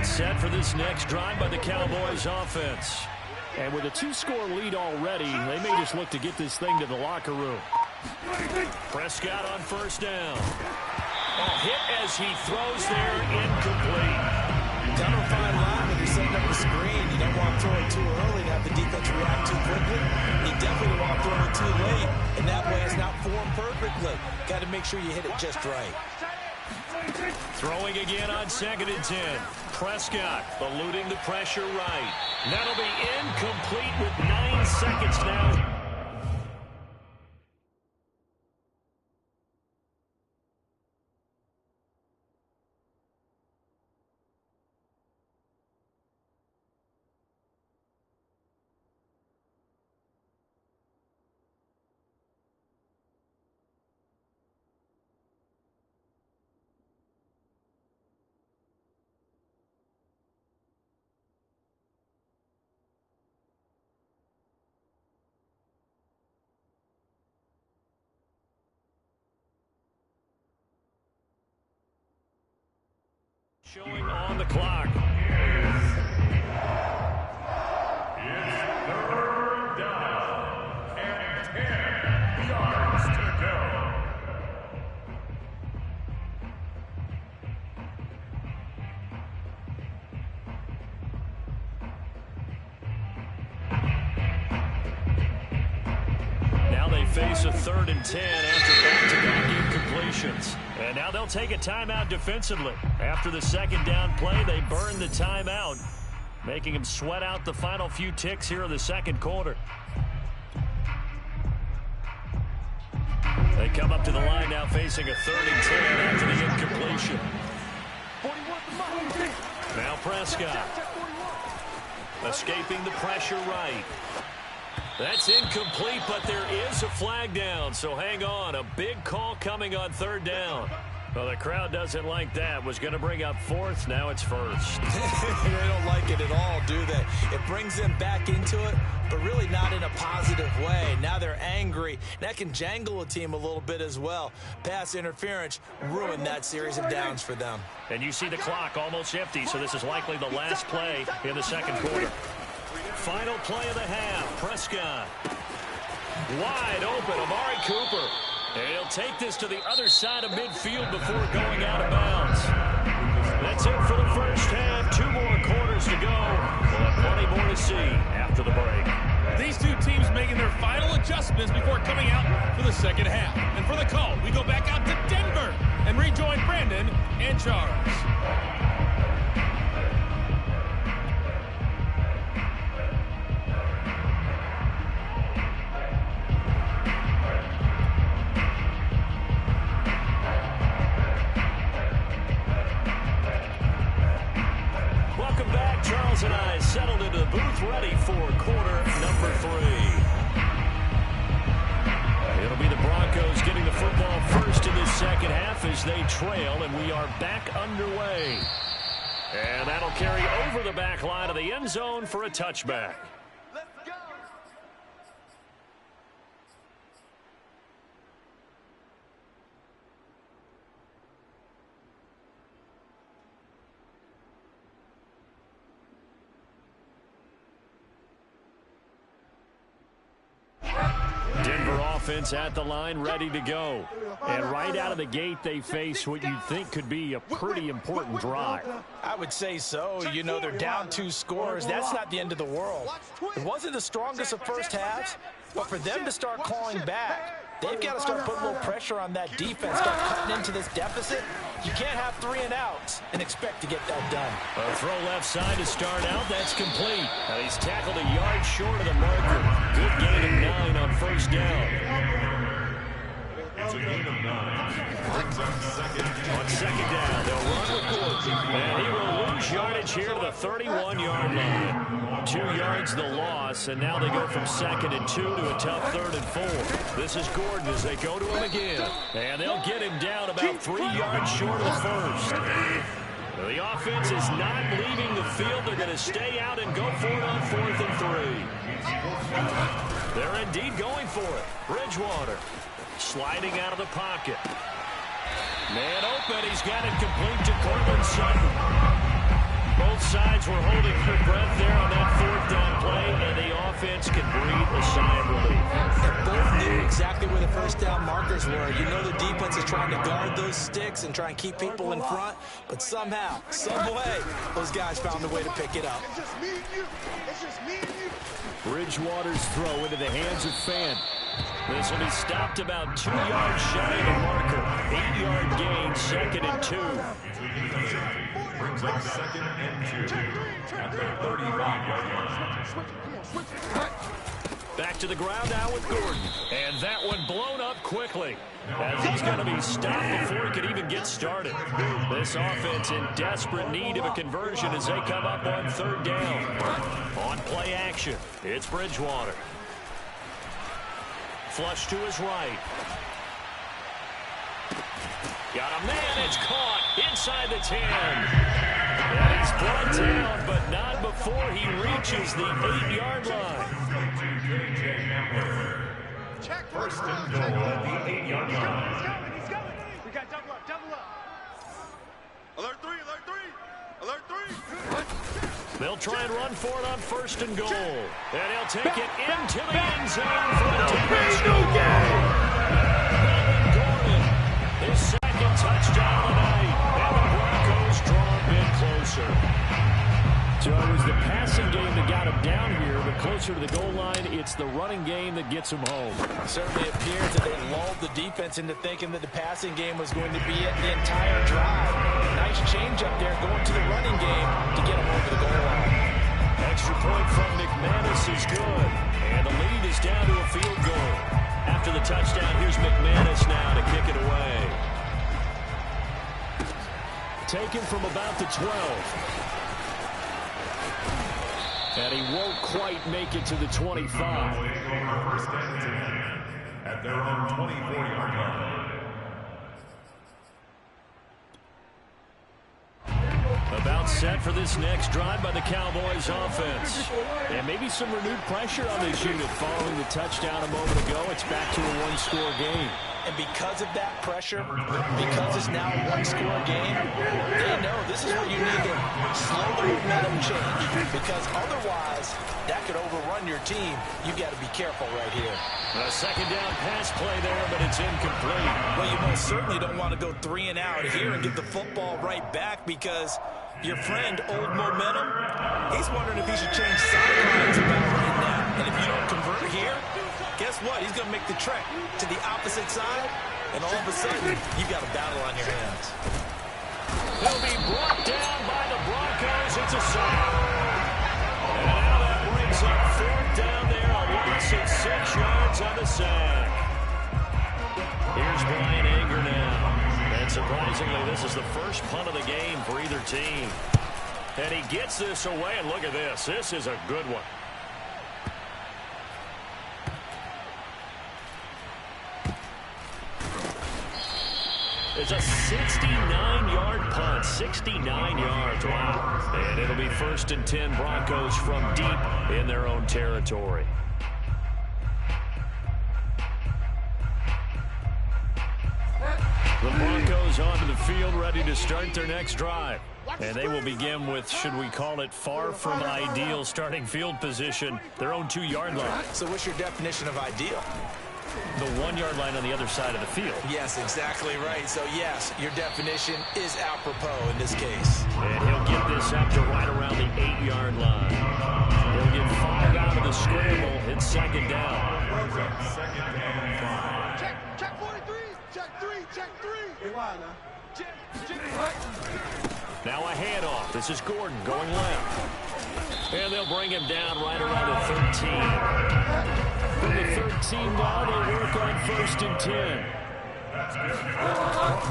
Timeout set for this next drive by the Cowboys offense. And with a 2-score lead already, they may just look to get this thing to the locker room. Prescott on first down. A hit as he throws there, incomplete. Cover fine line when you're setting up the screen. You don't want to throw it too early to have the defense react too quickly. You definitely don't want to throw it too late, and that way it's not formed perfectly. Got to make sure you hit it just right. Throwing again on 2nd and 10. Prescott eluding the pressure right. That'll be incomplete with 9 seconds now. Showing on the clock. It's 3rd down and 10 yards to go. Now they face a 3rd and 10 after back-to-back incompletions. And now they'll take a timeout defensively. After the 2nd down play, they burn the timeout, making them sweat out the final few ticks here in the 2nd quarter. They come up to the line now facing a 3rd and 10 after the incompletion. Now Prescott. Escaping the pressure right. That's incomplete, but there is a flag down, so hang on. A big call coming on 3rd down. Well, the crowd doesn't like that. Was going to bring up 4th. Now it's 1st. They don't like it at all, do they? It brings them back into it, but really not in a positive way. Now they're angry. That can jangle a team a little bit as well. Pass interference ruined that series of downs for them. And you see the clock almost empty, so this is likely the last play in the 2nd quarter. Final play of the half. Prescott. Wide open. Amari Cooper. And he'll take this to the other side of midfield before going out of bounds. That's it for the first half. 2 more quarters to go. We'll have plenty more to see after the break. These two teams making their final adjustments before coming out for the 2nd half. And for the call, we go back out to Denver and rejoin Brandon and Charles. Charles and I settled into the booth ready for quarter number 3. It'll be the Broncos getting the football first in this 2nd half as they trail, and we are back underway. And that'll carry over the back line of the end zone for a touchback. Offense at the line, ready to go. And right out of the gate, they face what you'd think could be a pretty important drive. I would say so. You know, they're down 2 scores. That's not the end of the world. It wasn't the strongest of first halves, but for them to start clawing back, they've got to start putting a little pressure on that defense, start cutting into this deficit. You can't have 3 and outs and expect to get that done. A throw left side to start out. That's complete. And he's tackled a yard short of the marker. Good gain of 9 on first down. It's a gain of 9. Brings up 2nd. On 2nd down, they'll run with Gordon. And he will lose yardage here to the 31-yard line. 2 yards the loss, and now they go from 2nd and 2 to a tough 3rd and 4. This is Gordon as they go to him again. And they'll get him down about 3 yards short of the first. The offense is not leaving the field. They're going to stay out and go for it on 4th and 3. They're indeed going for it. Bridgewater sliding out of the pocket. Man open. He's got it complete to Courtland Sutton. Both sides were holding their breath there on that fourth down play, and the offense can breathe a sigh of relief. And both knew exactly where the first down markers were. You know the defense is trying to guard those sticks and try and keep people in front, but somehow, some way, those guys found a way to pick it up. It's just me and you. It's just me and you. Bridgewater's throw into the hands of Fan. This will be stopped about 2 yards shy of the marker. 8-yard gain, 2nd and 2. Brings up 2nd and 2 at the 35-yard line. Back to the ground now with Gordon. And that one blown up quickly, as he's going to be stopped before he could even get started. This offense in desperate need of a conversion as they come up on 3rd down. On play action, it's Bridgewater. Flush to his right. Got a man, it's caught inside the 10. And it's brought down, but not before he reaches the 8-yard line. First and goal at the 8-yard line. He's coming. We got double up, double up. Alert 3, alert 3. Alert 3. They'll try and run for it on 1st and goal. And he'll take it into the end zone for a touchdown. Gordon, his 2nd touchdown tonight. And the Broncos draw a bit closer. So it was the passing game that got him down here, but closer to the goal line, it's the running game that gets him home. It certainly appears that they lulled the defense into thinking that the passing game was going to be it the entire drive. Nice change up there going to the running game to get him over the goal line. Extra point from McManus is good. And the lead is down to a field goal. After the touchdown, here's McManus now to kick it away. Taken from about the 12. And he won't quite make it to the 25. First and 10 at their own 24-yard line. About set for this next drive by the Cowboys offense. And maybe some renewed pressure on this unit following the touchdown a moment ago. It's back to a one-score game. And because of that pressure, because it's now a one-score game, they know this is where you need to slow the momentum change. Because otherwise, that could overrun your team. You got to be careful right here. A 2nd down pass play there, but it's incomplete. Well, you most certainly don't want to go 3 and out here and get the football right back because your friend, Old Momentum, he's wondering if he should change sidelines about right now. And if you don't convert here, guess what? He's going to make the trek to the opposite side, and all of a sudden, you've got a battle on your hands. He'll be brought down by the Broncos. It's a sack. And now that brings up 4th down there. A loss of 6 yards on the sack. Here's Brian Anger now. And surprisingly, this is the first punt of the game for either team. And he gets this away, and look at this. This is a good one. It's a 69-yard punt. 69 yards. Wow. And it'll be 1st and 10 Broncos from deep in their own territory. The Broncos onto the field, ready to start their next drive. And they will begin with, should we call it, far from ideal starting field position, their own 2-yard line. So what's your definition of ideal? The 1-yard line on the other side of the field. Yes, exactly right. So, yes, your definition is apropos in this case. And he'll get this up to right around the 8-yard line. He'll get 5 out of the scramble. It's 2nd down. Second and 5. Check 43. Check 3. Check 3. Hey, why now? Now a handoff. This is Gordon going left. And they'll bring him down right around the 13. From the 13 down, they work on 1st and 10.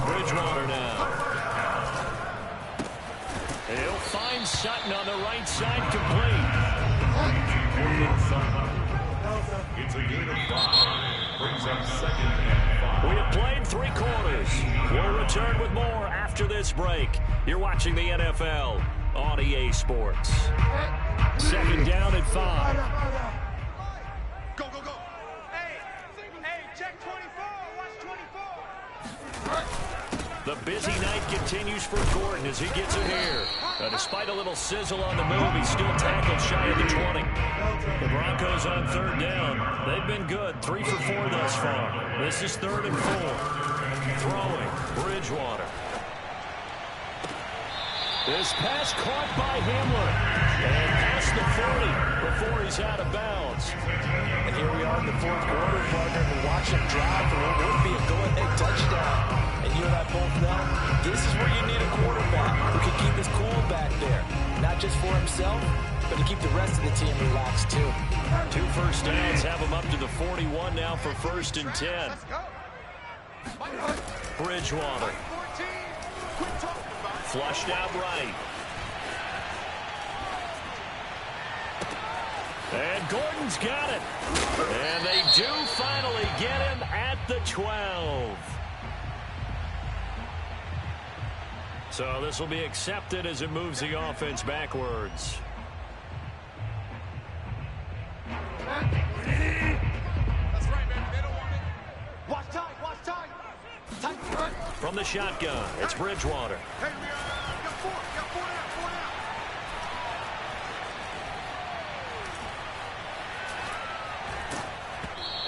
Bridgewater now. He'll find Sutton on the right side, complete. It's a gain of 5. Brings up 2nd and 5. We have played 3 quarters. We'll return with more after this break. You're watching the NFL on EA Sports. 2nd down at 5. Go, go, go. Hey, check 24. Watch 24. The busy night continues for Gordon as he gets it here. Despite a little sizzle on the move, he's still tackled shy of the 20. The Broncos on third down. They've been good, 3 for 4 thus far. This is 3rd and 4. Throwing, Bridgewater. This pass caught by Hamler. And past the 40 before he's out of bounds. And here we are in the 4th quarter, partner. We're watching drive for what would be a go-ahead touchdown. And you and I both know this is where you need a quarterback who can keep his cool back there. Not just for himself, but to keep the rest of the team relaxed too. 2 first downs have him up to the 41 now for 1st and 10. Bridgewater. Flushed out right. And Gordon's got it. And they do finally get him at the 12. So this will be accepted as it moves the offense backwards. That's right, baby. They don't want it. Watch tight. Watch tight. Tight. From the shotgun, it's Bridgewater. Hey, we got 4. Got 4 down. 4 down.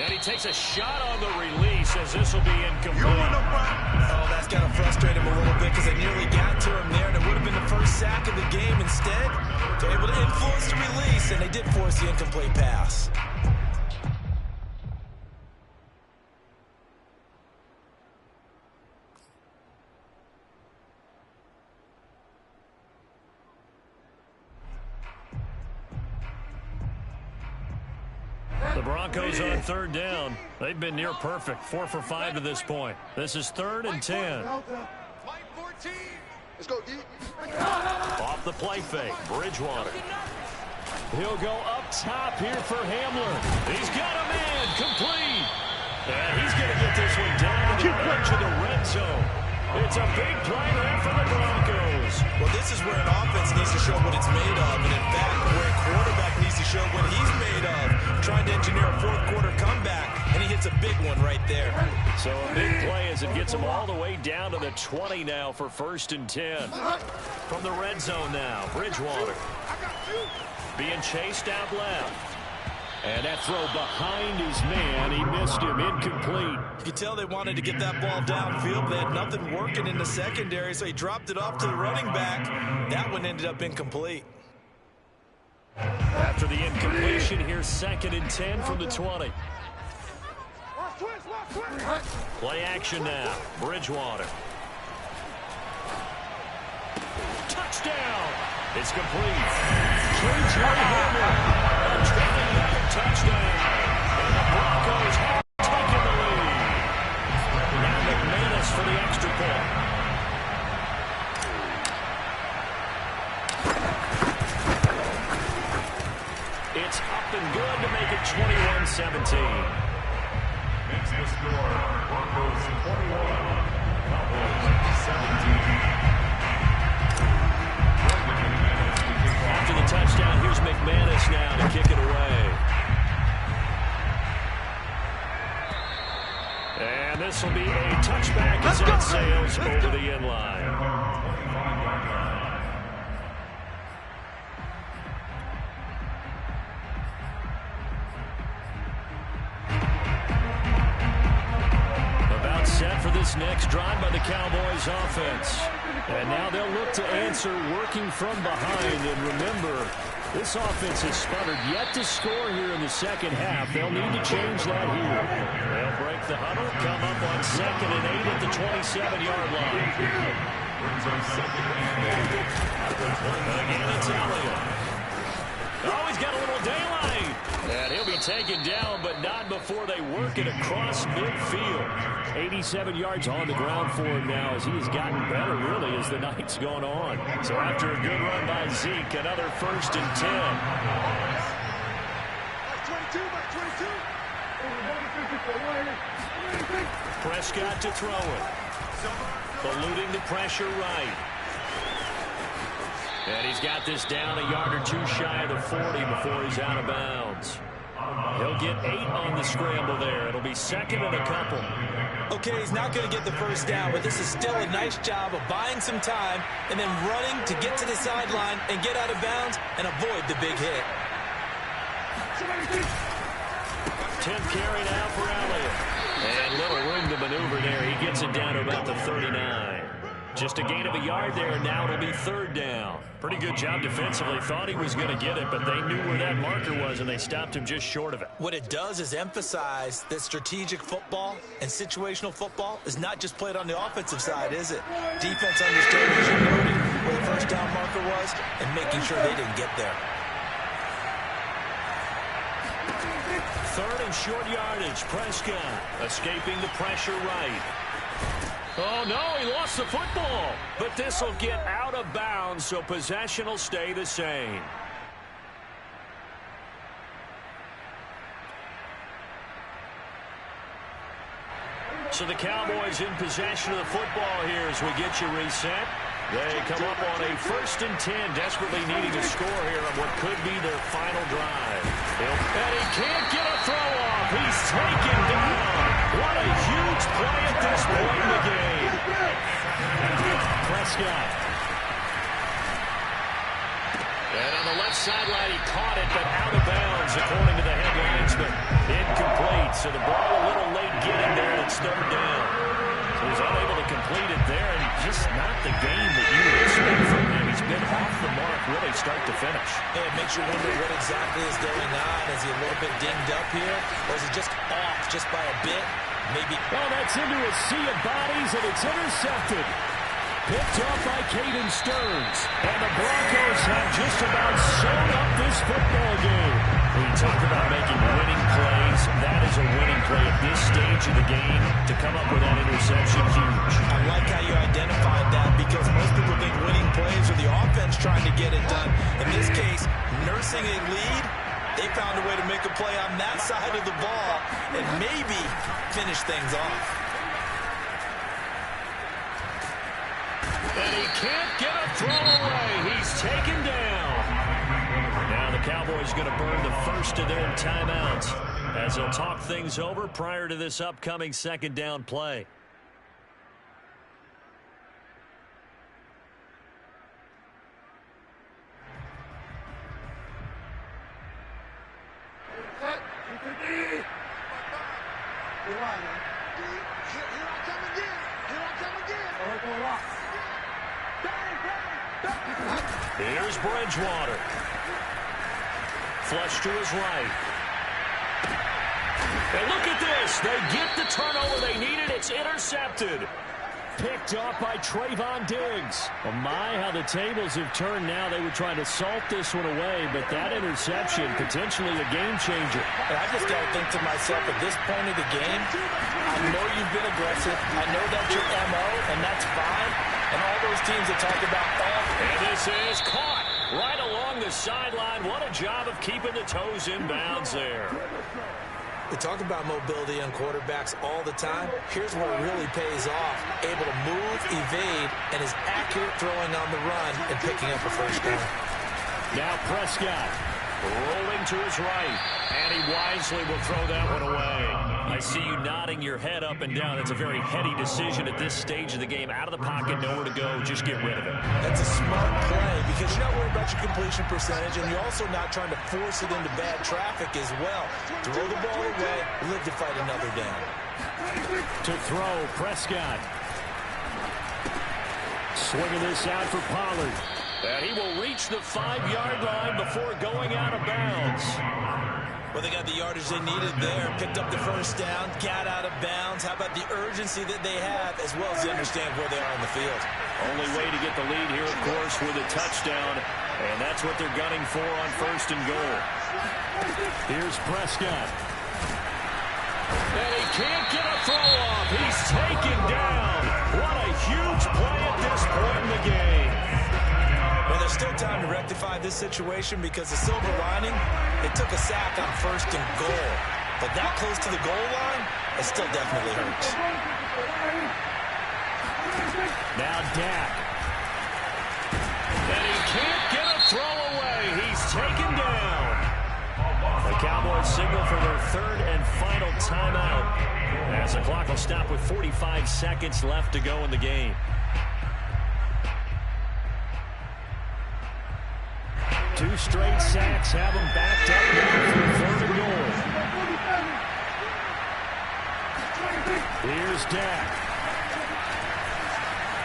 And he takes a shot on the release as this will be incomplete. Oh, that's got to frustrate him a little bit because they nearly got to him there, and it would have been the first sack of the game. Instead, they're able to influence the release, and they did force the incomplete pass. The Broncos on third down. They've been near perfect, 4 for 5 to this point. This is 3rd and 10. Fight 14. Let's go, D. Off the play fake, Bridgewater. He'll go up top here for Hamler. He's got a man, complete. And he's going to get this one down to the edge of the red zone. It's a big play there for the Broncos. Well, this is where an offense needs to show what it's made of, and in fact, where a quarterback needs to show what he's made of. Trying to engineer a 4th quarter comeback, and he hits a big one right there. So a big play as it gets him all the way down to the 20 now for 1st and 10. From the red zone now, Bridgewater. Being chased out left. And that throw behind his man, he missed him, incomplete. You could tell they wanted to get that ball downfield. They had nothing working in the secondary, so he dropped it off to the running back. That one ended up incomplete. After the incompletion, here's 2nd and 10 from the 20. Play action now, Bridgewater. Touchdown! It's complete. Touchdown. And the Broncos have taken the lead. Now McManus for the extra point. It's up and good to make it 21-17. Makes the score Broncos 21, Cowboys 17. After the touchdown, here's McManus now to kick it away. And this will be a touchback as it sails over the end line. About set for this next drive by the Cowboys offense. And now they'll look to answer working from behind. And remember, this offense has sputtered yet to score here in the second half. They'll need to change that here. They'll break the huddle, come up on 2nd and 8 at the 27-yard line. Again, it's Elliott. Oh, he's got a little daylight. And he'll be taken down, but not before they work it across midfield. 87 yards on the ground for him now as he has gotten better, really, as the night's gone on. So after a good run by Zeke, another 1st and 10. Prescott to throw it. Eluding the pressure right. And he's got this down a yard or two shy of the 40 before he's out of bounds. He'll get 8 on the scramble there. It'll be second and a couple. Okay, he's not going to get the first down, but this is still a nice job of buying some time and then running to get to the sideline and get out of bounds and avoid the big hit. 10th carry now for Elliott. And little room to maneuver there. He gets it down to about the 39. Just a gain of a yard there, and now it'll be third down. Pretty good job defensively. Thought he was going to get it, but they knew where that marker was, and they stopped him just short of it. What it does is emphasize that strategic football and situational football is not just played on the offensive side, is it? Defense understood, as you noted, where the first down marker was and making sure they didn't get there. Third and short yardage. Prescott escaping the pressure right. Oh, no, he lost the football. But this will get out of bounds, so possession will stay the same. So the Cowboys in possession of the football here as we get you reset. They come up on a 1st and 10, desperately needing a score here on what could be their final drive. And he can't get a throw off. He's taken down. What a huge play at this point in the game. Prescott. And on the left sideline, he caught it, but out of bounds, according to the headlines, but incomplete. So the ball a little late getting there, and it's third down. So he's unable to complete it there, and just not the game that you would expect from him. He's been off the mark really start to finish. Yeah, it makes you wonder what exactly is going on. Is he a little bit dinged up here, or is he just off just by a bit? Maybe. Oh, that's into a sea of bodies, and it's intercepted. Picked off by Caden Stearns. And the Broncos have just about sewn up this football game. When you talk about making winning plays, that is a winning play at this stage of the game. To come up with that interception, huge. I like how you identified that, because most people think winning plays are the offense trying to get it done. In this case, nursing a lead, they found a way to make a play on that side of the ball and maybe finish things off. And he can't get a throw away. He's taken down. Now the Cowboys going to burn the first of their timeouts as they'll talk things over prior to this upcoming second down play. Here's Bridgewater. Flush to his right. And look at this. They get the turnover they needed. It's intercepted. Picked off by Trayvon Diggs. Oh, my, how the tables have turned now. They were trying to salt this one away, but that interception, potentially a game changer. And I just got to think to myself, at this point of the game, I know you've been aggressive. I know that's your MO, and that's fine. And all those teams that talk about all. And this is caught right along the sideline. What a job of keeping the toes in bounds there. We talk about mobility on quarterbacks all the time. Here's where it really pays off. Able to move, evade, and is accurate throwing on the run and picking up a first down. Now Prescott rolling to his right, and he wisely will throw that one away. I see you nodding your head up and down. That's a very heady decision at this stage of the game. Out of the pocket, nowhere to go. Just get rid of it. That's a smart play because you're not worried about your completion percentage, and you're also not trying to force it into bad traffic as well. Throw the ball away, live to fight another down. To throw, Prescott. Swinging this out for Pollard. And he will reach the 5-yard line before going out of bounds. Well, they got the yardage they needed there, picked up the first down, got out of bounds. How about the urgency that they have, as well as they understand where they are on the field? Only way to get the lead here, of course, with a touchdown, and that's what they're gunning for on 1st and goal. Here's Prescott. And he can't get a throw off. He's taken down. What a huge play at this point in the game. Well, there's still time to rectify this situation because the silver lining, they took a sack on 1st and goal. But that close to the goal line, it still definitely hurts. Now Dak. And he can't get a throw away. He's taken down. The Cowboys signal for their third and final timeout, as the clock will stop with 45 seconds left to go in the game. Two straight sacks have them backed up now for third and goal. Here's Dak.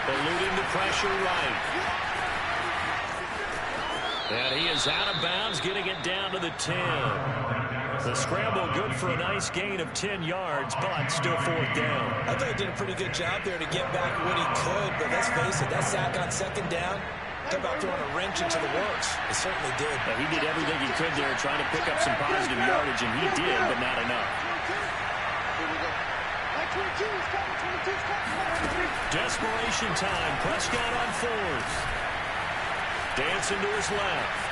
Eluding the pressure right. And he is out of bounds, getting it down to the 10. The scramble good for a nice gain of 10 yards, but still fourth down. I thought he did a pretty good job there to get back what he could, but let's face it, that sack on second down, talk about throwing a wrench into the works. It certainly did. Yeah, he did everything he could there trying to pick up some positive yardage, and he did, but not enough. Desperation time. Prescott on fours. Dancing to his left.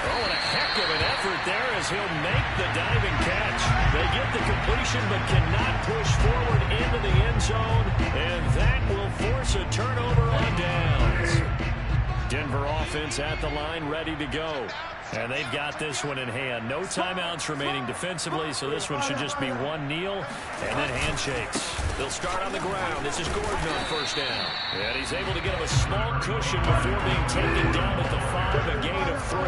Oh, and a heck of an effort there as he'll make the diving catch. They get the completion but cannot push forward into the end zone, and that will force a turnover on downs. Denver offense at the line, ready to go. And they've got this one in hand. No timeouts remaining defensively, so this one should just be one kneel and then handshakes. They'll start on the ground. This is Gordon on first down. And he's able to get him a small cushion before being taken down at the 5, a gain of 3.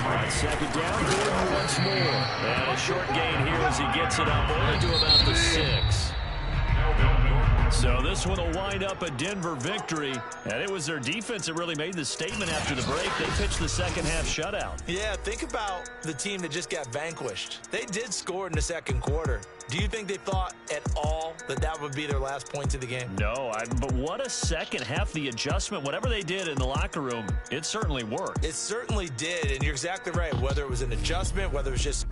On second down, Gordon once more. And a short gain here as he gets it up only to about the 6. So this one will wind up a Denver victory, and it was their defense that really made the statement after the break. They pitched the second half shutout. Yeah, think about the team that just got vanquished. They did score in the second quarter. Do you think they thought at all that that would be their last points of the game? No, but what a second half. The adjustment, whatever they did in the locker room, it certainly worked. It certainly did, and you're exactly right. Whether it was an adjustment, whether it was just